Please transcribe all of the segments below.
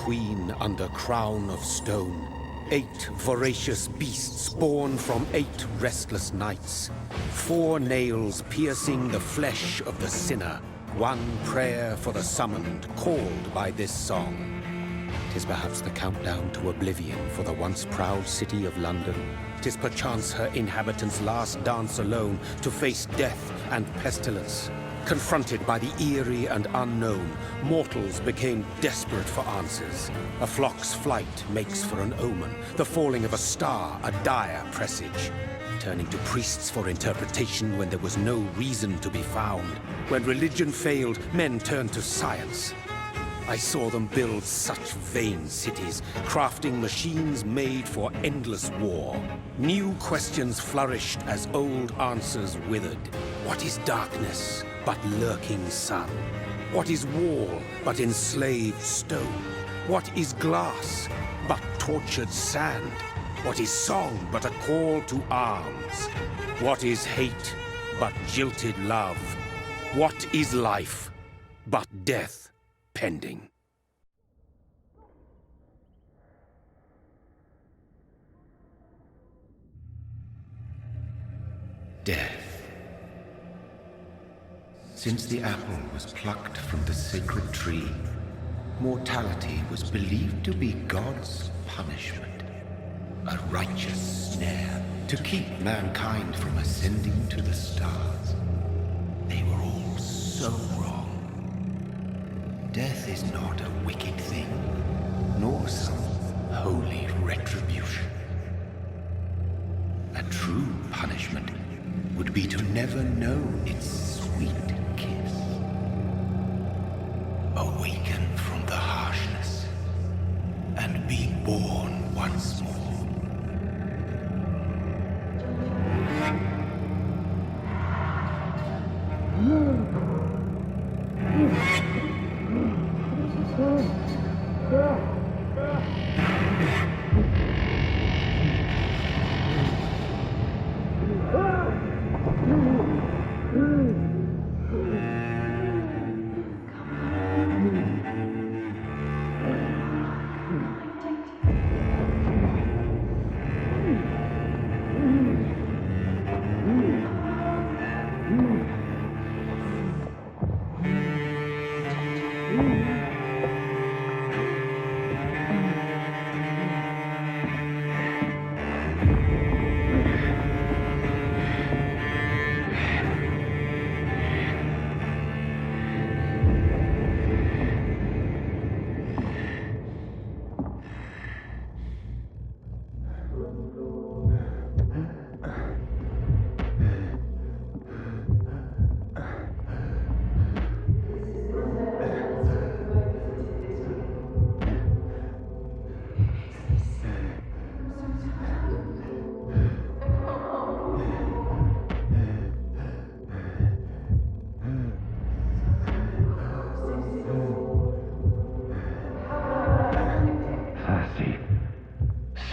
queen under crown of stone. 8 voracious beasts born from 8 restless nights. 4 nails piercing the flesh of the sinner. 1 prayer for the summoned, called by this song. 'Tis perhaps the countdown to oblivion for the once proud city of London. 'Tis perchance her inhabitants' last dance alone to face death and pestilence. Confronted by the eerie and unknown, mortals became desperate for answers. A flock's flight makes for an omen, the falling of a star a dire presage. Turning to priests for interpretation when there was no reason to be found. When religion failed, men turned to science. I saw them build such vain cities, crafting machines made for endless war. New questions flourished as old answers withered. What is darkness but lurking sun? What is wall but enslaved stone? What is glass but tortured sand? What is song but a call to arms? What is hate but jilted love? What is life but death pending? Death. Since the apple was plucked from the sacred tree, mortality was believed to be God's punishment. A righteous snare to keep mankind from ascending to the stars. They were all so wrong. Death is not a wicked thing, nor some holy retribution. A true punishment would be to never know its sweet kiss. Awaken from the harshness and be born once more.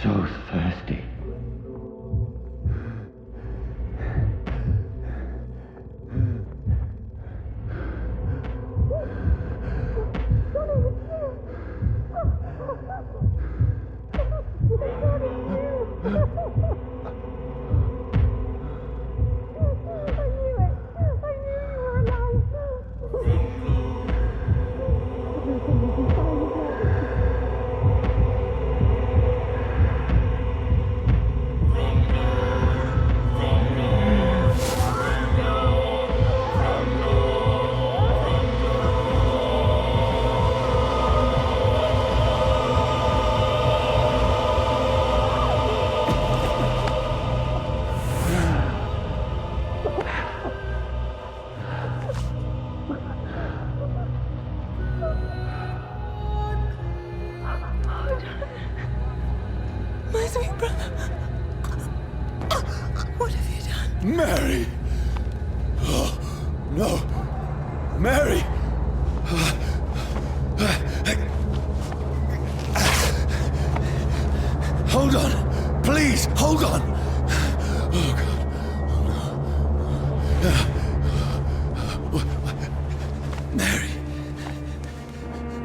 So thirsty. My sweet brother. What have you done? Mary! Oh, no. Mary! Hold on. Please, hold on. Oh, God. Oh, no. Mary.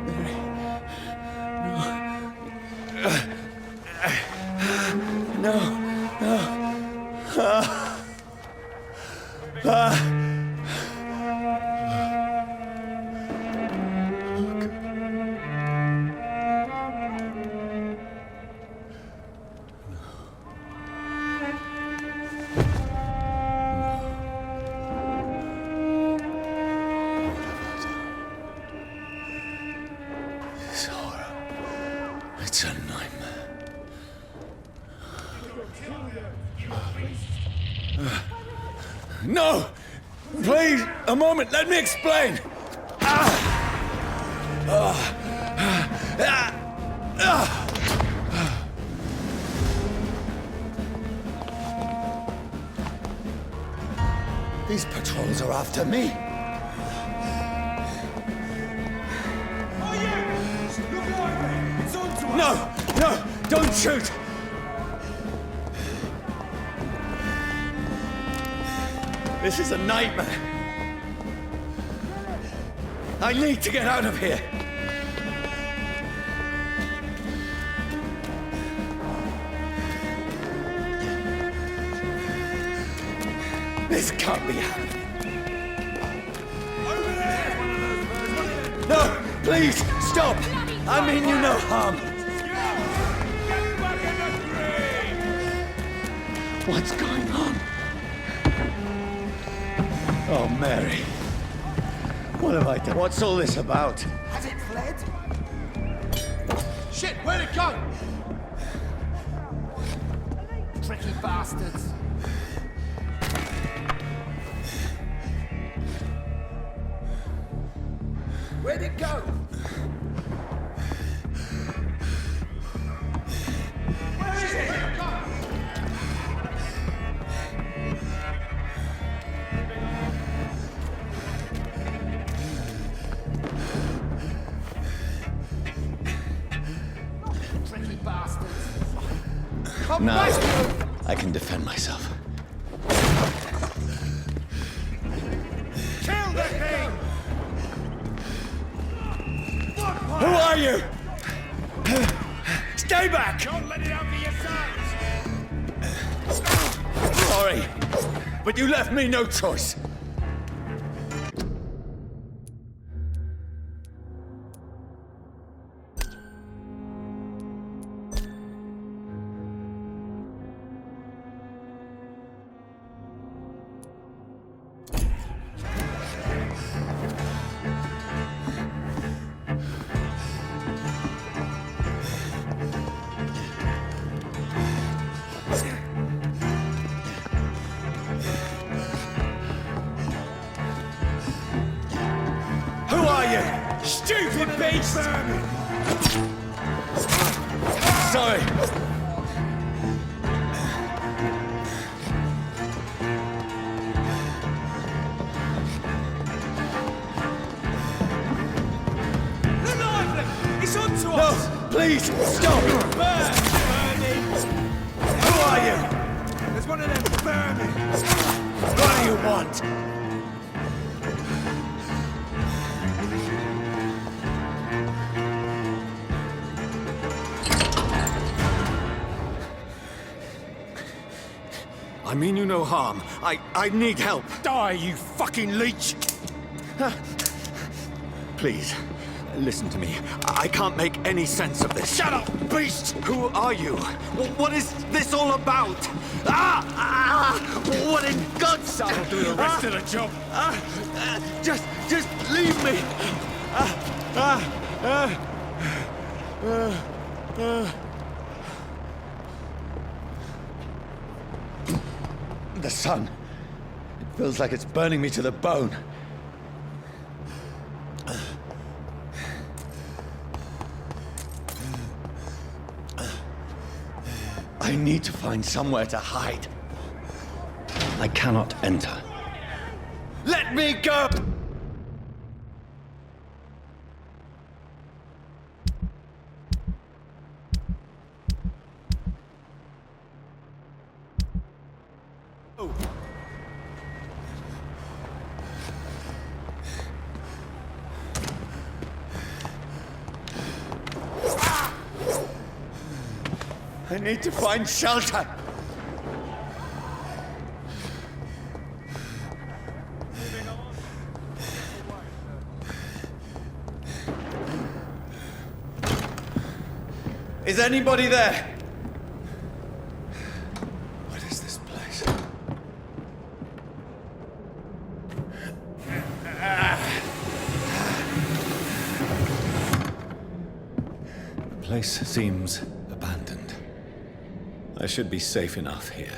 Mary. No. It's a nightmare. No! Please, a moment, let me explain! These patrols are after me. No! No! Don't shoot! This is a nightmare. I need to get out of here. This can't be happening. No! Please, stop! I mean you no harm. What's going on? Oh, Mary. What have I done? What's all this about? Has it fled? Shit, where'd it go? Tricky bastards. Where'd it go? Where is it? Tricky bastards. Come No, back! I can defend myself. Kill the thing! Who are you? Stay back! Don't let it out of your sight! Sorry, but you left me no choice. Who are you? Stupid beast! Sorry. It's on to No, us! please, stop! Burning! Who are you? There's one of them burning! What do you want? I mean you no harm. I need help. Die, you fucking leech! Please, listen to me. I can't make any sense of this. Shut up, beast! Who are you? What is this all about? What in God's name? I'll do the rest of the job. Just leave me. The sun. It feels like it's burning me to the bone. I need to find somewhere to hide. I cannot enter. Let me go! I need to find shelter. Is anybody there? What is this place? place seems abandoned. I should be safe enough here.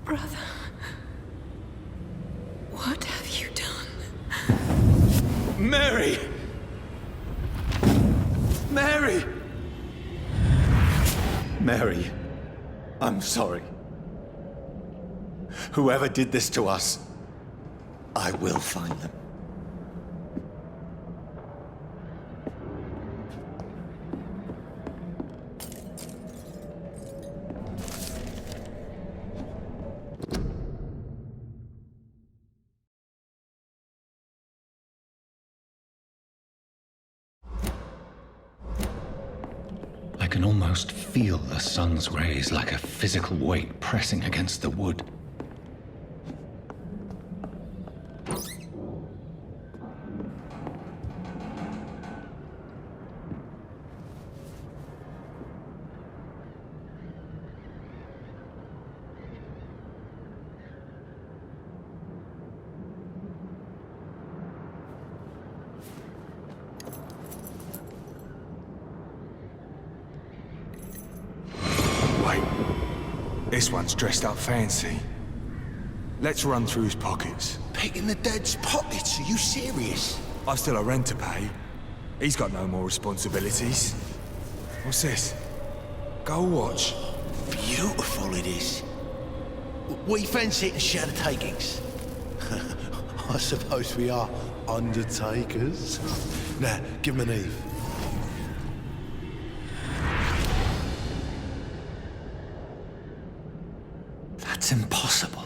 Brother, what have you done? Mary! Mary! Mary, I'm sorry. Whoever did this to us, I will find them. I can almost feel the sun's rays like a physical weight pressing against the wood. Wait. This one's dressed up fancy. Let's run through his pockets. Picking the dead's pockets? Are you serious? I've still a rent to pay. He's got no more responsibilities. What's this? Gold watch. Beautiful it is. We fancy it and share the takings. I suppose we are undertakers. Now, give him an Eve. That's impossible.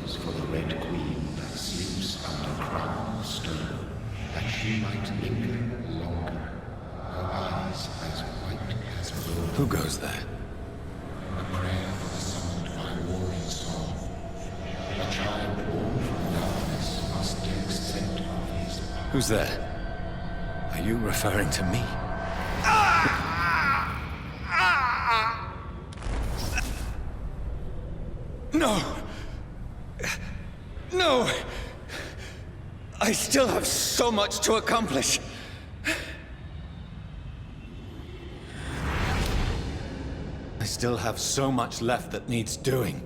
For the Red Queen that sleeps under crown of stone, that she might linger longer, her eyes as white as gold. Who goes there? A prayer for the summoned by warring song. A child born from darkness must take scent of his power. Who's there? Are you referring to me? No! No! I still have so much to accomplish. I still have so much left that needs doing.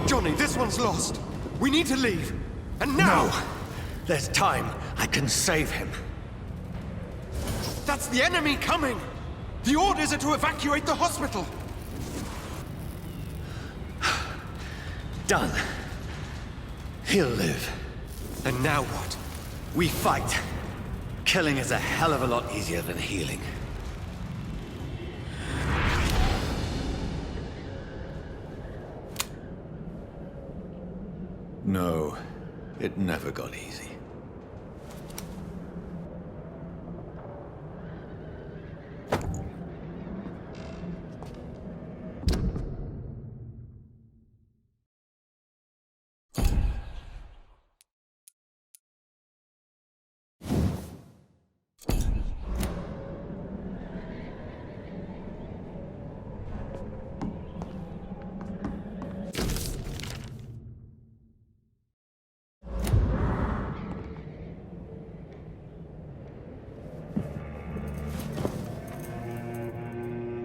Johnny, this one's lost. We need to leave. And now! No! There's time. I can save him. That's the enemy coming! The orders are to evacuate the hospital! Done. He'll live. And now what? We fight. Killing is a hell of a lot easier than healing. No, it never got easy.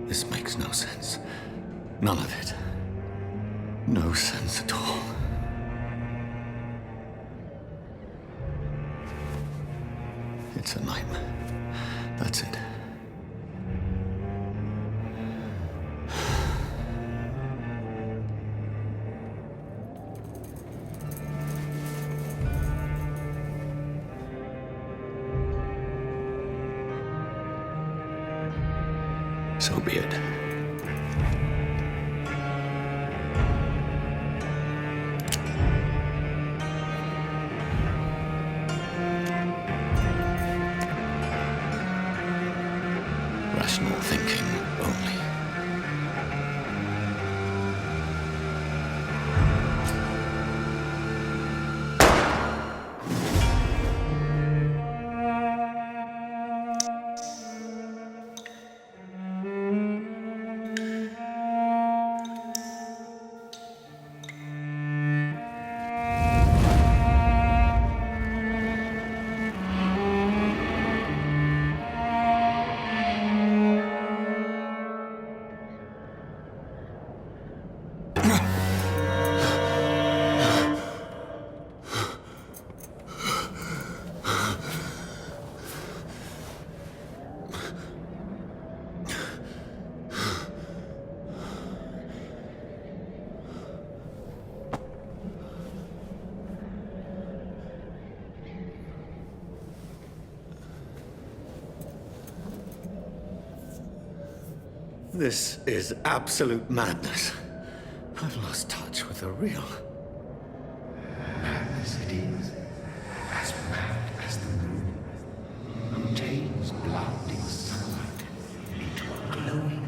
This makes no sense. None of it. No sense at all. It's a nightmare. That's it. So be it. Rational thinking only. This is absolute madness. I've lost touch with the real. Madness it is, as mad as the moon, who takes blinding sunlight into a glowing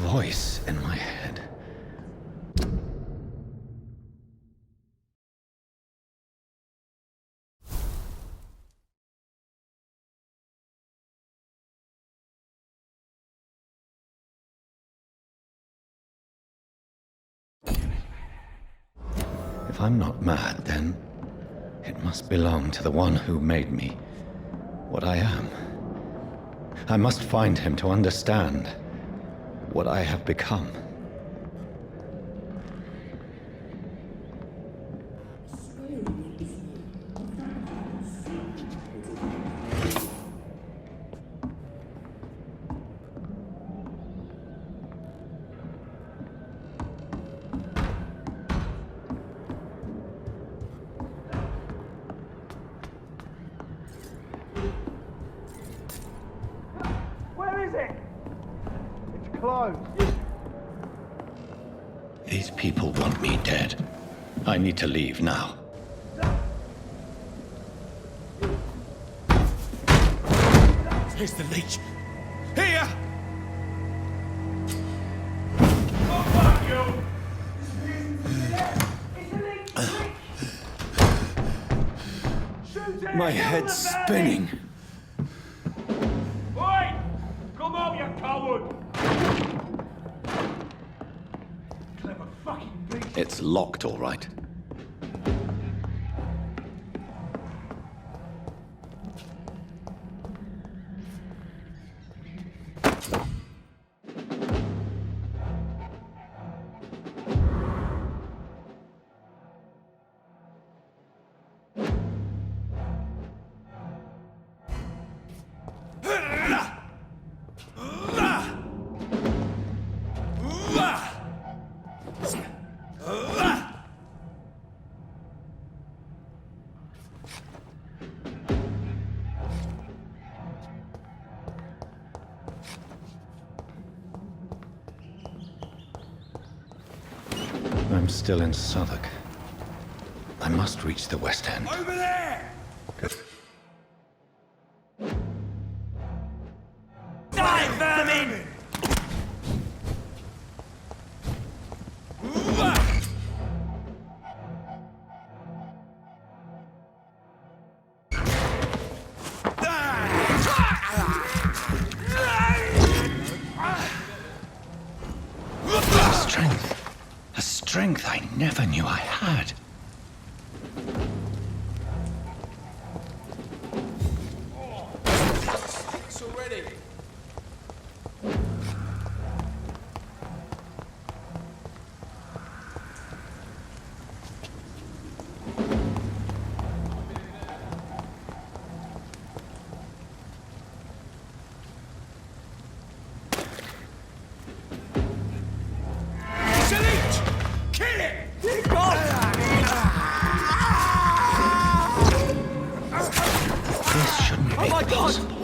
voice in my head. If I'm not mad, then it must belong to the one who made me what I am. I must find him to understand what I have become. These people want me dead. I need to leave now. Here's the leech. Here! My head's spinning. Oi! Come out, you coward! Clever fucking beast. It's locked, all right. I'm still in Southwark. I must reach the West End. Over there! Die, vermin! A strength I never knew I had. It's already. This shouldn't be possible.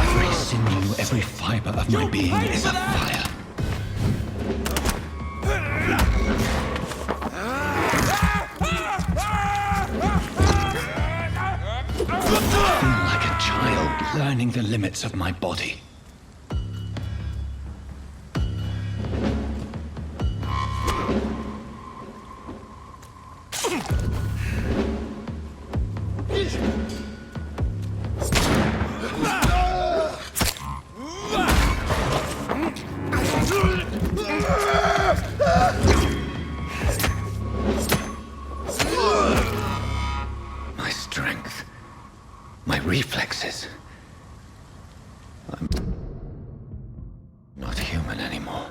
Every sinew, every fiber of my being is afire. I feel like a child learning the limits of my body. My strength, my reflexes. I'm not human anymore.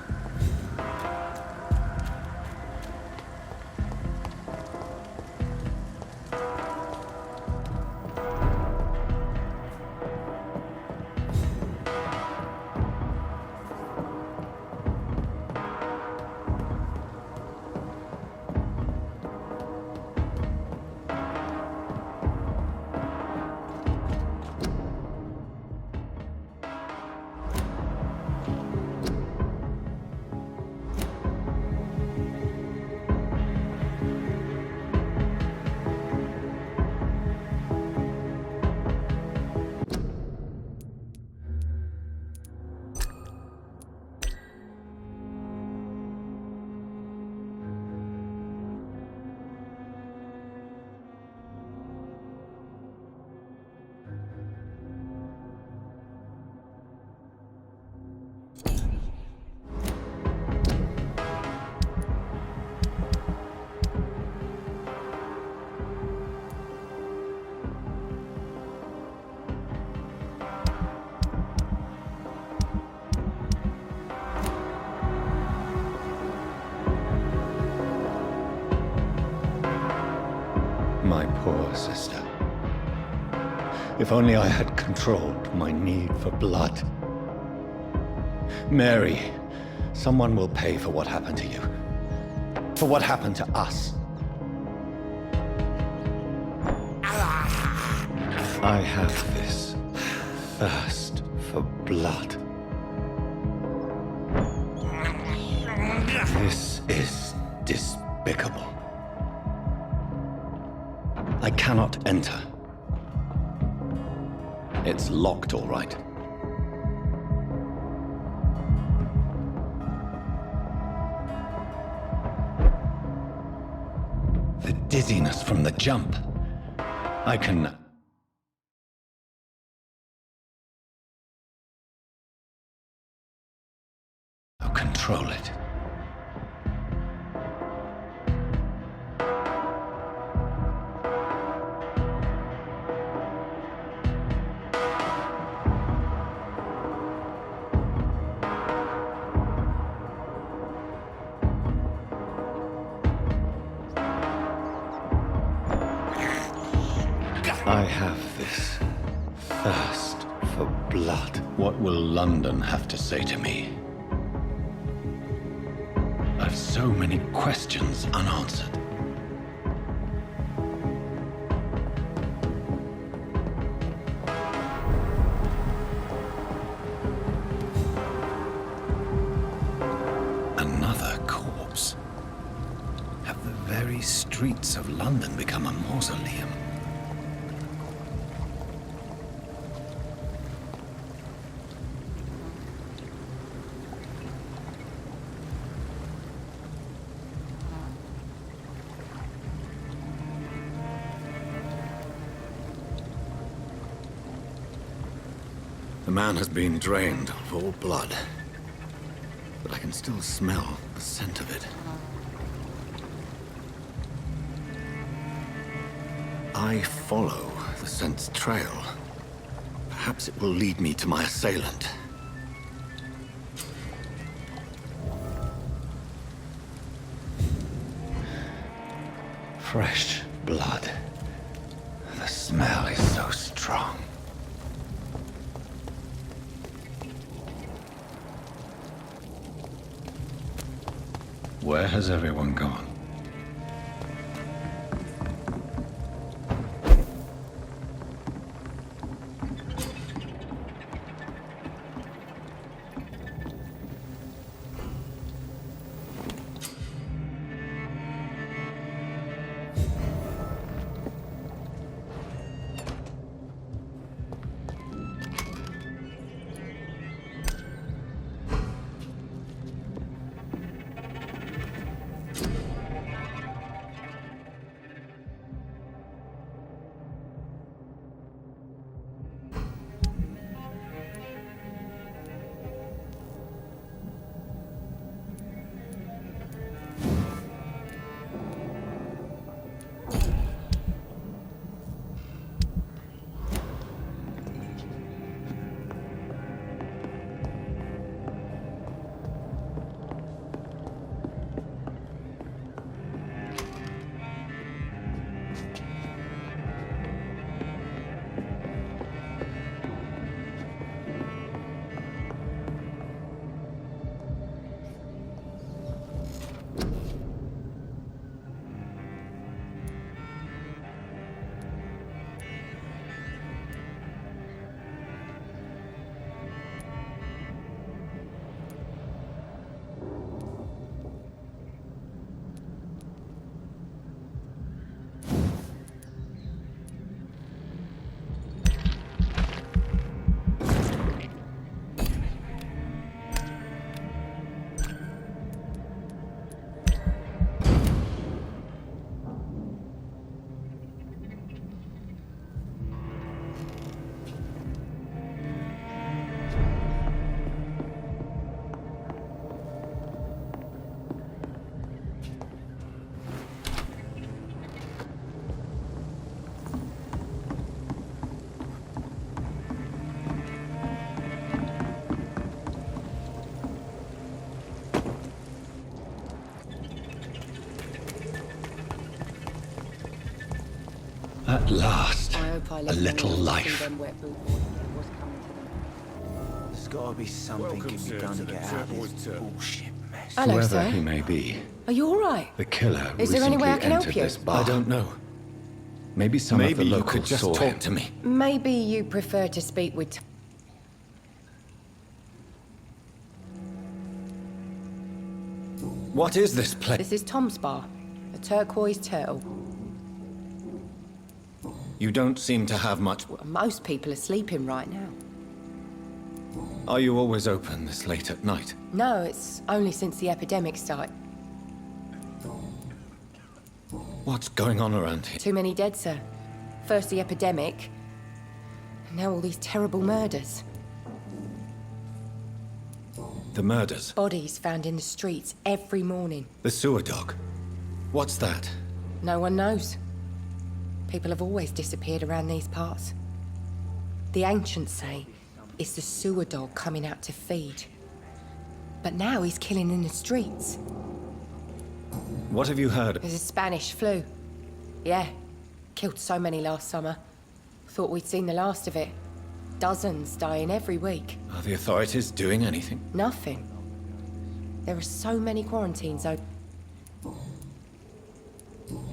sister. If only I had controlled my need for blood. Mary, someone will pay for what happened to you. For what happened to us. I have this thirst for blood. This is despicable. I cannot enter. It's locked, all right. The dizziness from the jump. I can... I'll control it. I have this thirst for blood. What will London have to say to me? I've so many questions unanswered. Another corpse. Have the very streets of London become a mausoleum? The man has been drained of all blood, but I can still smell the scent of it. I follow the scent's trail. Perhaps it will lead me to my assailant. Fresh blood. The smell is so strong. Where has everyone gone? At last, I hope I a live little long enough to life. see them wet boots. What's coming to them. There's gotta be something can be done to get out of this bullshit mess. Hello, Whoever sir. he may be, Are you all right? the killer Is there any way I recently can help entered you? this bar. I don't know. Maybe some Maybe of the you locals could just saw talk him. to me. Maybe you prefer to speak with... What is this place? This is Tom's bar. A turquoise turtle. You don't seem to have much. Most people are sleeping right now. Are you always open this late at night? No, it's only since the epidemic started. What's going on around here? Too many dead, sir. First the epidemic, and now all these terrible murders. The murders. Bodies found in the streets every morning. The sewer dog. What's that? No one knows. People have always disappeared around these parts. The ancients say it's the sewer dog coming out to feed. But now he's killing in the streets. What have you heard? There's a Spanish flu. Yeah, killed so many last summer. Thought we'd seen the last of it. Dozens dying every week. Are the authorities doing anything? Nothing. There are so many quarantines, though.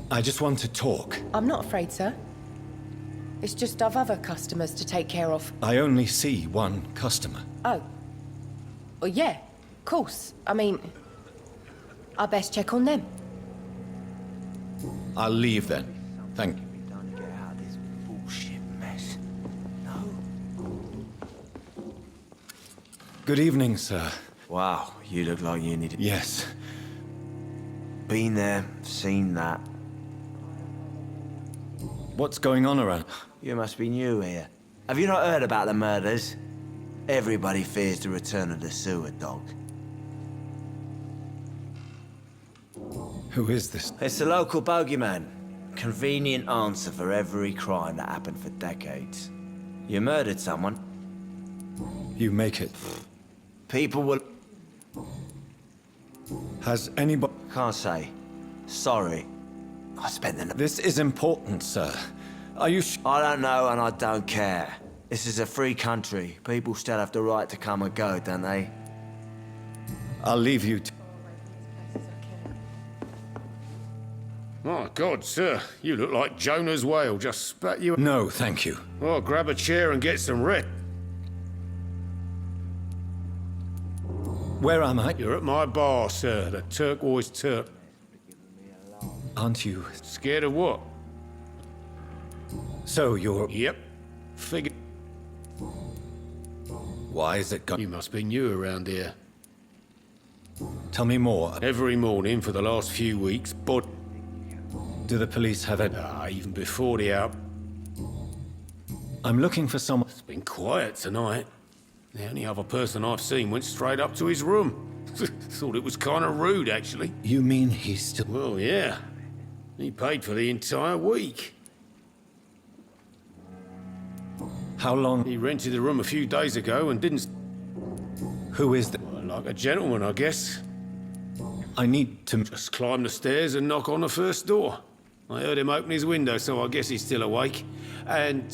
I just want to talk. I'm not afraid, sir. It's just I've other customers to take care of. I only see one customer. Oh. Well, yeah, of course. I mean, I best check on them. I'll leave then. Thank you. Be done to get out of this bullshit mess. No. Good evening, sir. Wow, you look like you needed. Yes. Been there, seen that. What's going on around? You must be new here. Have you not heard about the murders? Everybody fears the return of the sewer dog. Who is this? It's the local bogeyman. Convenient answer for every crime that happened for decades. You murdered someone. You make it. People will... Has anybody... Can't say. Sorry. I spent the... This is important, sir. Are you I don't know and I don't care. This is a free country. People still have the right to come and go, don't they? I'll leave you to... My God, sir, you look like Jonah's whale just spat you... No, thank you. Well, grab a chair and get some rest. Where am I? You're at my bar, sir, the Turquoise Turtle. Aren't you... Scared of what? So you're... Yep. Figure... Why is it gone? You must be new around here. Tell me more. Every morning for the last few weeks, but... Do the police have it? even before the out... I'm looking for someone... It's been quiet tonight. The only other person I've seen went straight up to his room. Thought it was kind of rude, actually. You mean he's still... Well, yeah. He paid for the entire week. How long... He rented the room a few days ago and didn't... Who is the... Well, like a gentleman, I guess. I need to... Just climb the stairs and knock on the first door. I heard him open his window, so I guess he's still awake. And,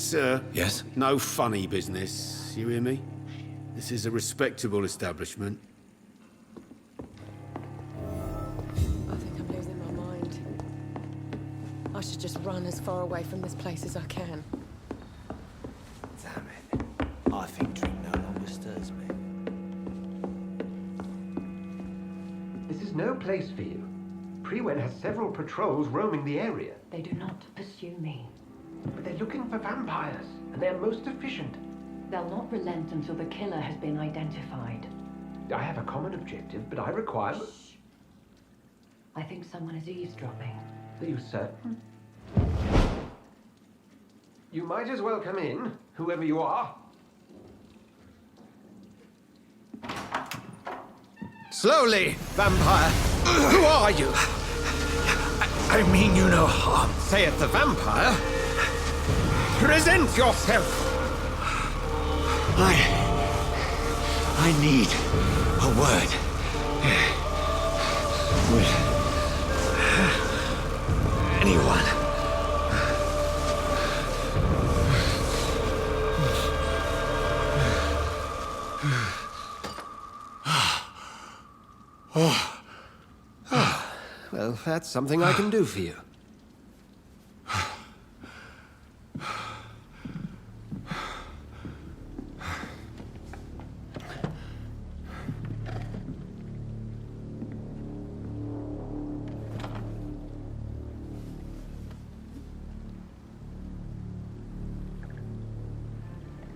Yes? no funny business. You hear me? This is a respectable establishment. I think I'm losing my mind. I should just run as far away from this place as I can. Damn it. I think drink no longer stirs me. This is no place for you. Prewen has several patrols roaming the area. They do not pursue me. But they're looking for vampires, and they're most efficient. They'll not relent until the killer has been identified. I have a common objective, but I require... Shh. I think someone is eavesdropping. Are you certain? You might as well come in, whoever you are. Slowly, vampire. Who are you? I mean you no harm. Saith the vampire. Present yourself. I need a word. With anyone. Well, that's something I can do for you.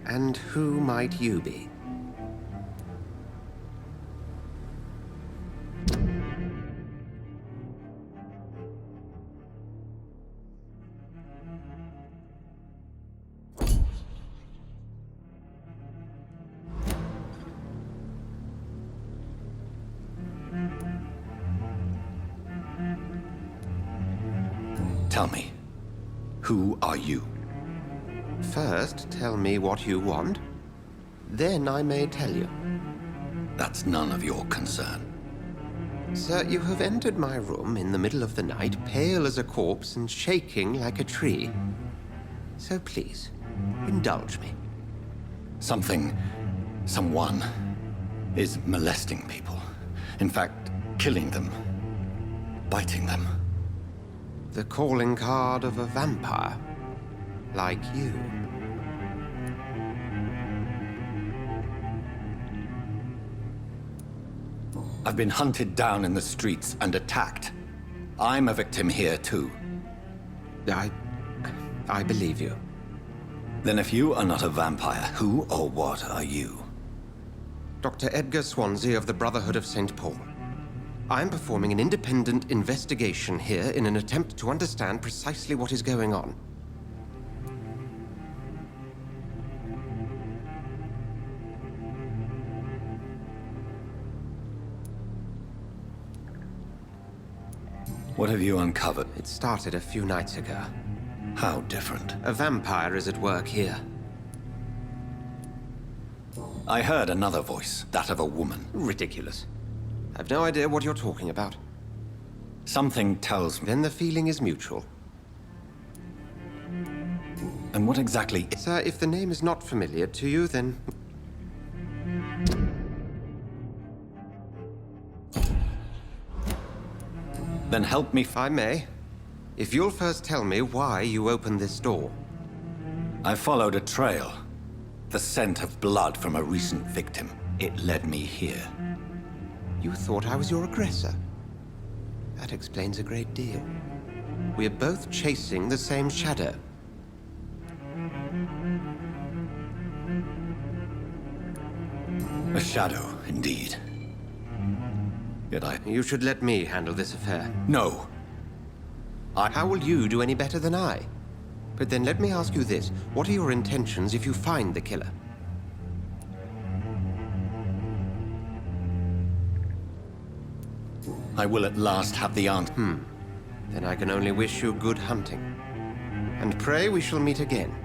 And who might you be? Tell me, who are you? First, tell me what you want. Then I may tell you. That's none of your concern. Sir, you have entered my room in the middle of the night, pale as a corpse and shaking like a tree. So please, indulge me. Someone is molesting people. In fact, killing them. Biting them. The calling card of a vampire. Like you. I've been hunted down in the streets and attacked. I'm a victim here, too. I believe you. Then if you are not a vampire, who or what are you? Dr. Edgar Swansea of the Brotherhood of St. Paul. I'm performing an independent investigation here in an attempt to understand precisely what is going on. What have you uncovered? It started a few nights ago. How different? A vampire is at work here. I heard another voice, that of a woman. Ridiculous. I've no idea what you're talking about. Something tells me. Then the feeling is mutual. And what exactly... Sir, if the name is not familiar to you, then... Then help me... If I may, if you'll first tell me why you opened this door. I followed a trail. The scent of blood from a recent victim. It led me here. You thought I was your aggressor. That explains a great deal. We're both chasing the same shadow. A shadow, indeed. Yet You should let me handle this affair. No. How will you do any better than I? But then let me ask you this. What are your intentions if you find the killer? I will at last have the answer. Then I can only wish you good hunting. And pray we shall meet again.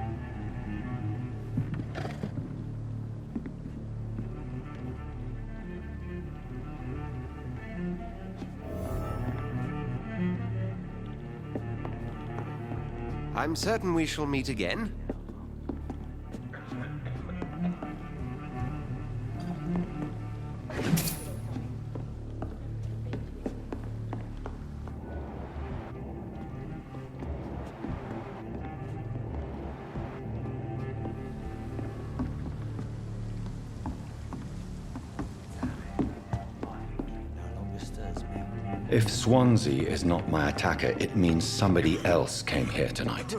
I'm certain we shall meet again. If Swansea is not my attacker, it means somebody else came here tonight.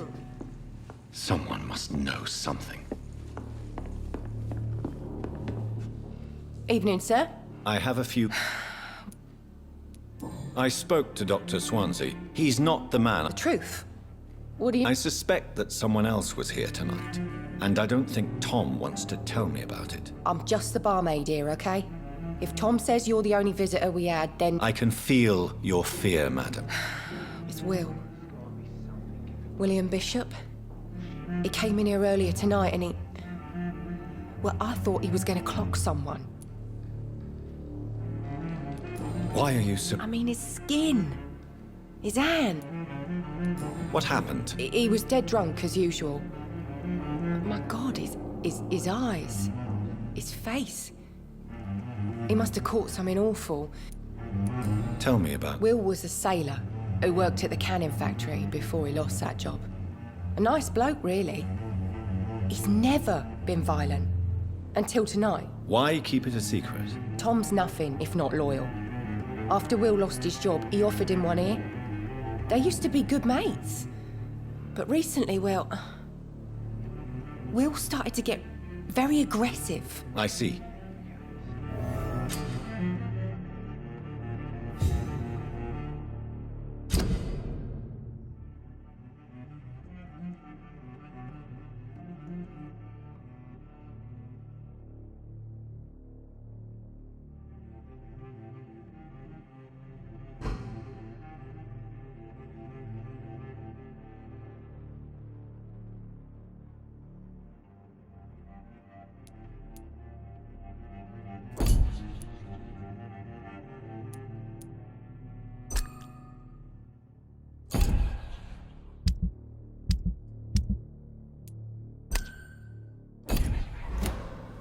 Someone must know something. Evening, sir. I have a few... I spoke to Dr. Swansea. He's not the man. The truth? What do you... I suspect that someone else was here tonight. And I don't think Tom wants to tell me about it. I'm just the barmaid here, okay? If Tom says you're the only visitor we had, then... I can feel your fear, madam. It's Will. William Bishop. He came in here earlier tonight and he... Well, I thought he was going to clock someone. Why are you so... I mean, his skin. His hand. What happened? He was dead drunk, as usual. My God, his eyes. His face. He must have caught something awful. Tell me about... Will was a sailor who worked at the canning factory before he lost that job. A nice bloke, really. He's never been violent. Until tonight. Why keep it a secret? Tom's nothing if not loyal. After Will lost his job, he offered him one ear. They used to be good mates. But recently, well... Will started to get very aggressive. I see.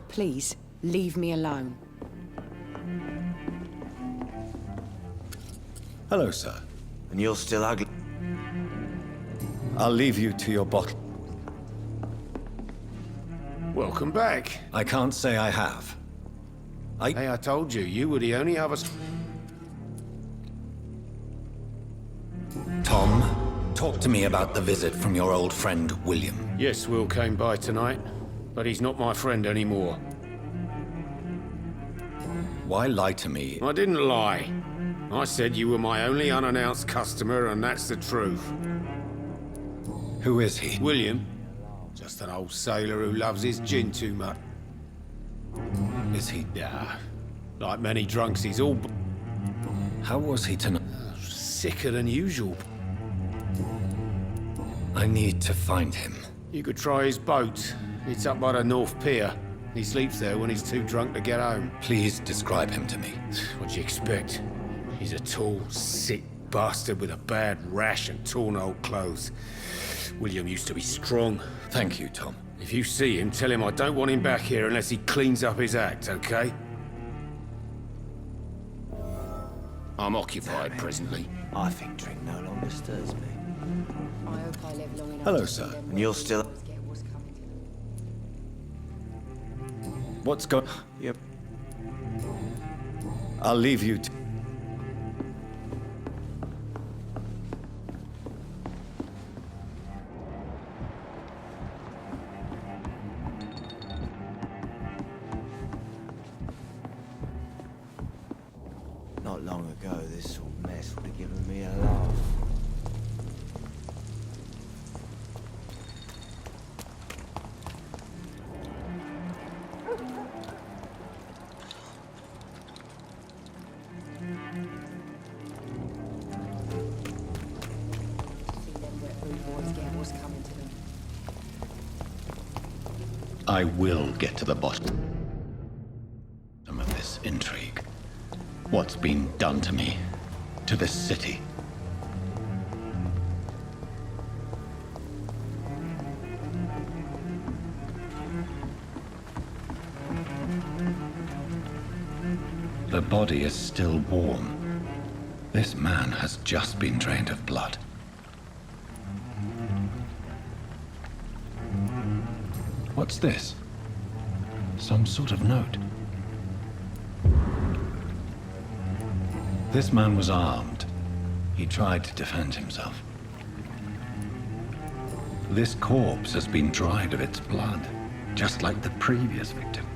Please, leave me alone. Hello, sir. And you're still ugly. I'll leave you to your bottle. Welcome back. I can't say I have. Hey, I told you were the only other... Tom, talk to me about the visit from your old friend, William. Yes, Will came by tonight, but he's not my friend anymore. Why lie to me? I didn't lie. I said you were my only unannounced customer, and that's the truth. Who is he? William. Just an old sailor who loves his gin too much. Is he? Yeah. Like many drunks, he's all... How was he tonight? Sicker than usual. I need to find him. You could try his boat. It's up by the North Pier. He sleeps there when he's too drunk to get home. Please describe him to me. What do you expect? He's a tall, sick bastard with a bad rash and torn old clothes. William used to be strong. Thank you, Tom. If you see him, tell him I don't want him back here unless he cleans up his act, okay? I'm occupied presently. I think drink no longer stirs me. I hope I live long enough. Hello, sir. And you're still... What's going... Yep. I'll leave you to... Not long ago, this sort of mess would have given me a laugh. I will get to the bottom of this intrigue. What's been done to me, to this city. The body is still warm. This man has just been drained of blood. What's this? Some sort of note. This man was armed. He tried to defend himself. This corpse has been dried of its blood, just like the previous victim.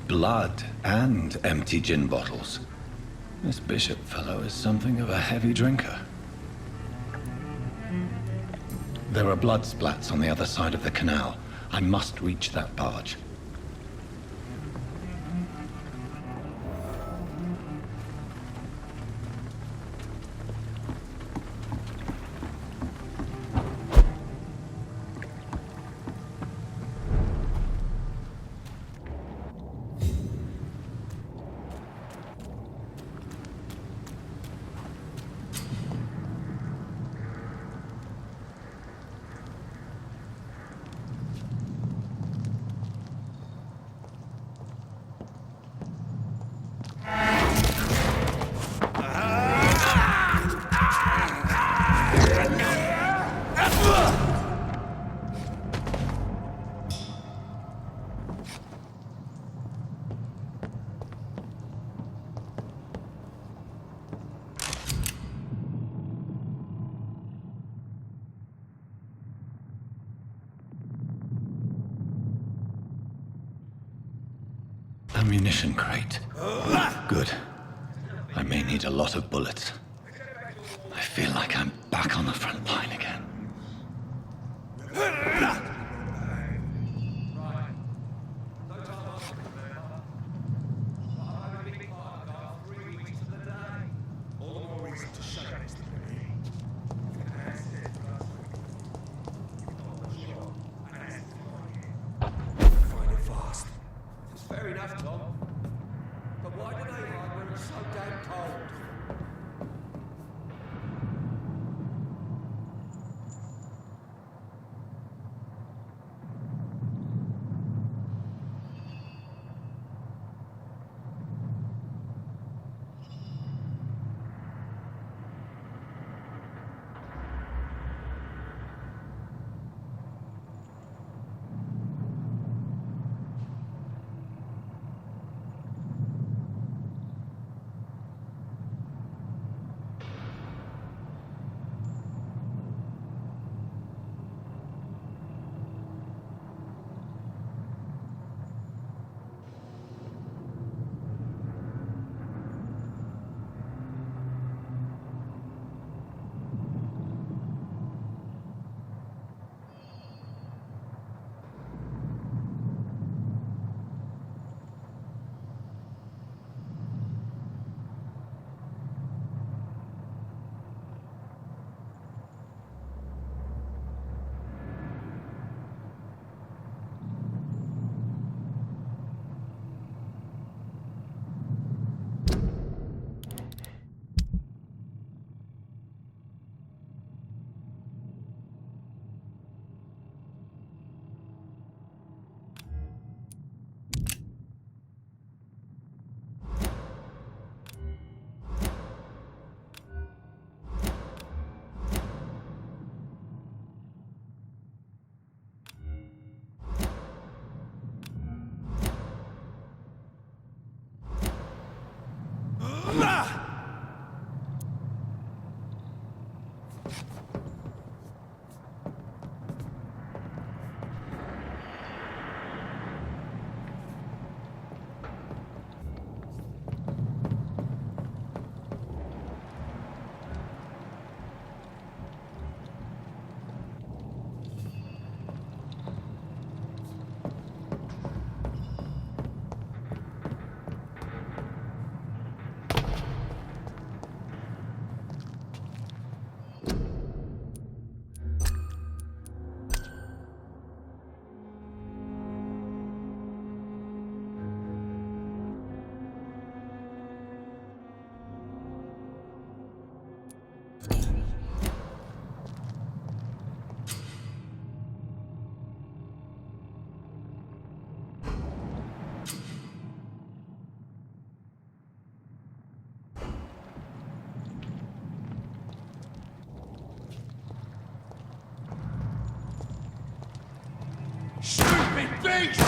Blood and empty gin bottles. This Bishop fellow is something of a heavy drinker. There are blood splats on the other side of the canal. I must reach that barge. ammunition crate. Good. I may need a lot of bullets. I feel like I'm back on the front line again. Fair enough, Tom. But why do they hide when it's so damn cold? Stupid beast!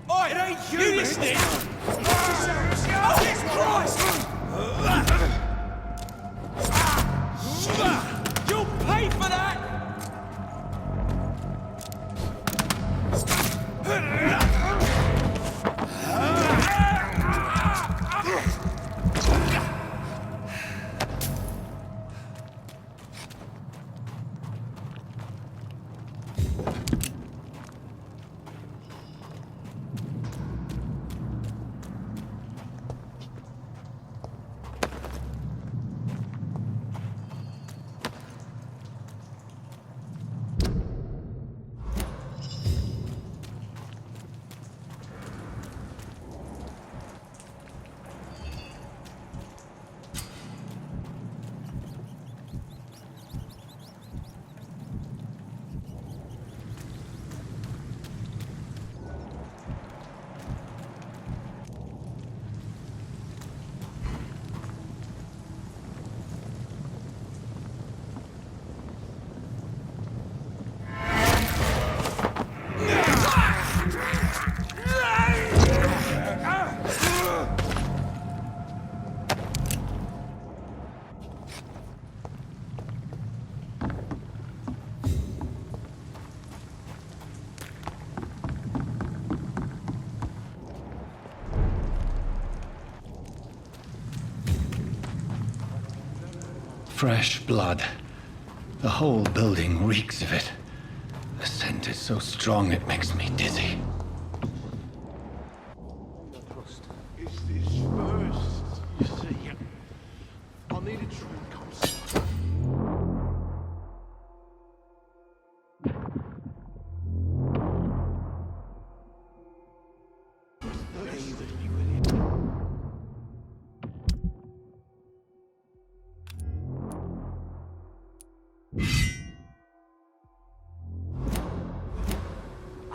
Oi, it ain't you listening! Jesus Christ! You'll pay for that! Fresh blood. The whole building reeks of it. The scent is so strong it makes me dizzy. Is this first? You see, I need a drink. I'm sorry.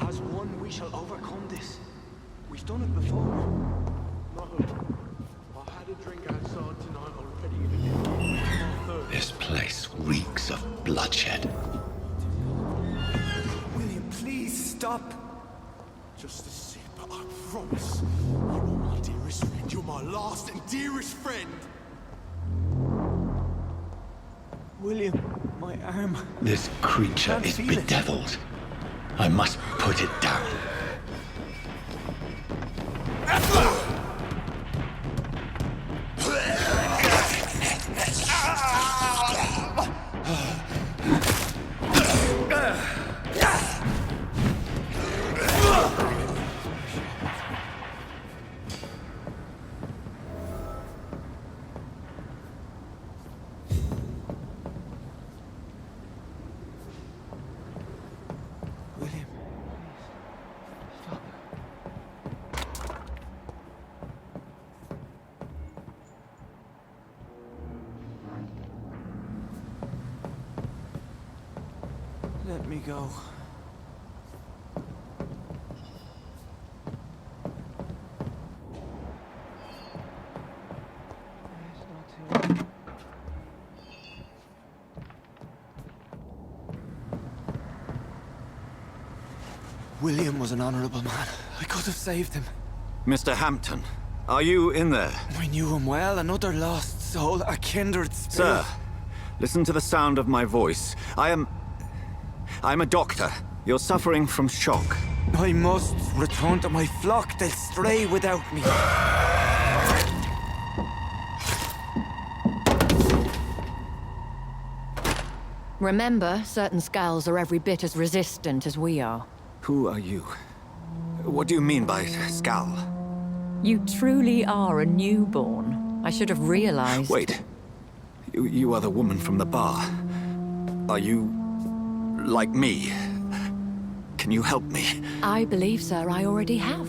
As one, we shall overcome this. We've done it before. No, I had a drink outside tonight already and it didn't give me my thirst. This place reeks of bloodshed. William, please stop. Just a sip, I promise. You are my dearest friend. You're my last and dearest friend. William, my arm. This creature Can't is feel it. bedeviled. I must put it down. William. Stop. Let me go. It's not too... William was an honorable man. I could have saved him. Mr. Hampton, are you in there? I knew him well, another lost soul, a kindred spirit. Sir, listen to the sound of my voice. I'm a doctor. You're suffering from shock. I must return to my flock. They'll stray without me. Remember, certain skulls are every bit as resistant as we are. Who are you? What do you mean by Skal? You truly are a newborn. I should have realized. Wait. You are the woman from the bar. Are you... like me? Can you help me? I believe, sir, I already have.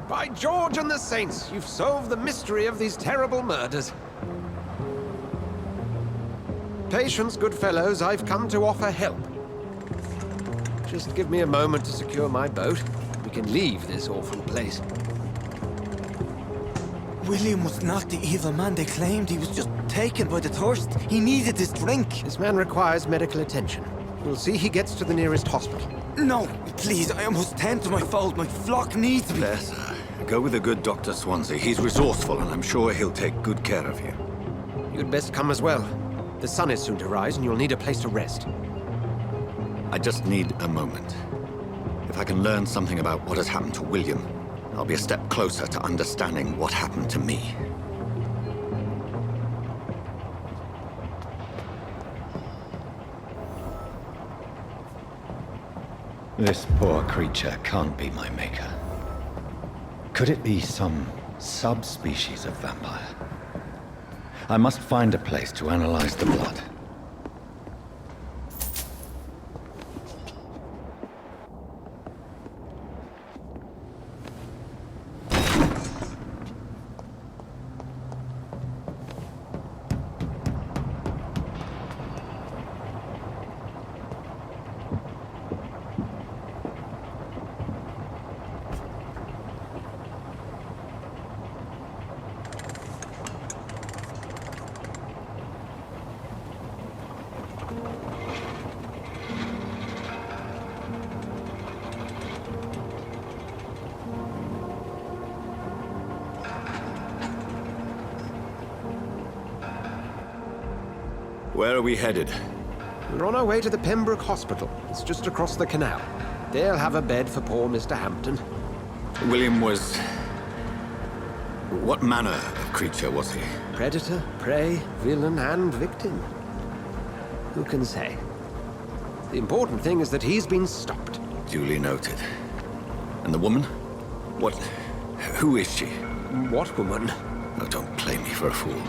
By George and the Saints, you've solved the mystery of these terrible murders. Patience, good fellows, I've come to offer help. Just give me a moment to secure my boat. We can leave this awful place. William was not the evil man they claimed. He was just taken by the thirst. He needed this drink. This man requires medical attention. We'll see he gets to the nearest hospital. No, please, I must tend to my fold. My flock needs me. There, sir. Go with the good Dr. Swansea. He's resourceful, and I'm sure he'll take good care of you. You'd best come as well. The sun is soon to rise, and you'll need a place to rest. I just need a moment. If I can learn something about what has happened to William, I'll be a step closer to understanding what happened to me. This poor creature can't be my maker. Could it be some subspecies of vampire? I must find a place to analyze the blood. Where are we headed? We're on our way to the Pembroke Hospital. It's just across the canal. They'll have a bed for poor Mr. Hampton. William was... What manner of creature was he? Predator, prey, villain, and victim. Who can say? The important thing is that he's been stopped. Duly noted. And the woman? What... Who is she? What woman? Oh, don't play me for a fool.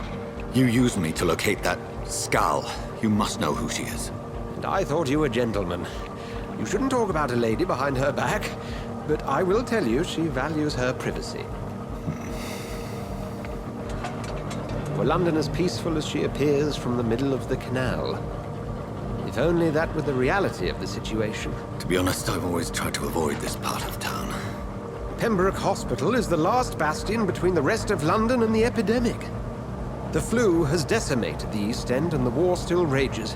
You used me to locate that Skal. You must know who she is. And I thought you a gentleman. You shouldn't talk about a lady behind her back, but I will tell you she values her privacy. For London as peaceful as she appears from the middle of the canal. If only that were the reality of the situation. To be honest, I've always tried to avoid this part of town. Pembroke Hospital is the last bastion between the rest of London and the epidemic. The flu has decimated the East End and the war still rages.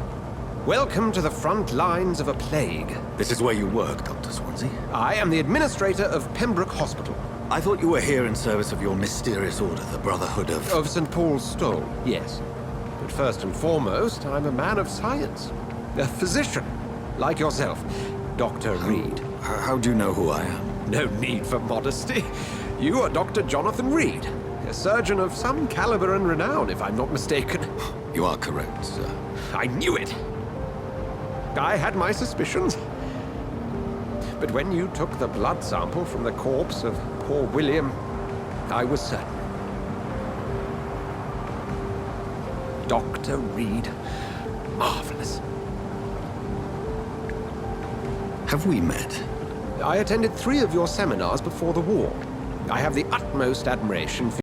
Welcome to the front lines of a plague. This is where you work, Dr. Swansea? I am the administrator of Pembroke Hospital. I thought you were here in service of your mysterious order, the Brotherhood of... Of St. Paul's Stole, yes. But first and foremost, I'm a man of science. A physician, like yourself, Dr. Reed. How do you know who I am? No need for modesty. You are Dr. Jonathan Reed, a surgeon of some caliber and renown, if I'm not mistaken. You are correct, sir. I knew it! I had my suspicions. But when you took the blood sample from the corpse of poor William, I was certain. Dr. Reed. Marvelous. Have we met? I attended 3 of your seminars before the war. I have the utmost admiration for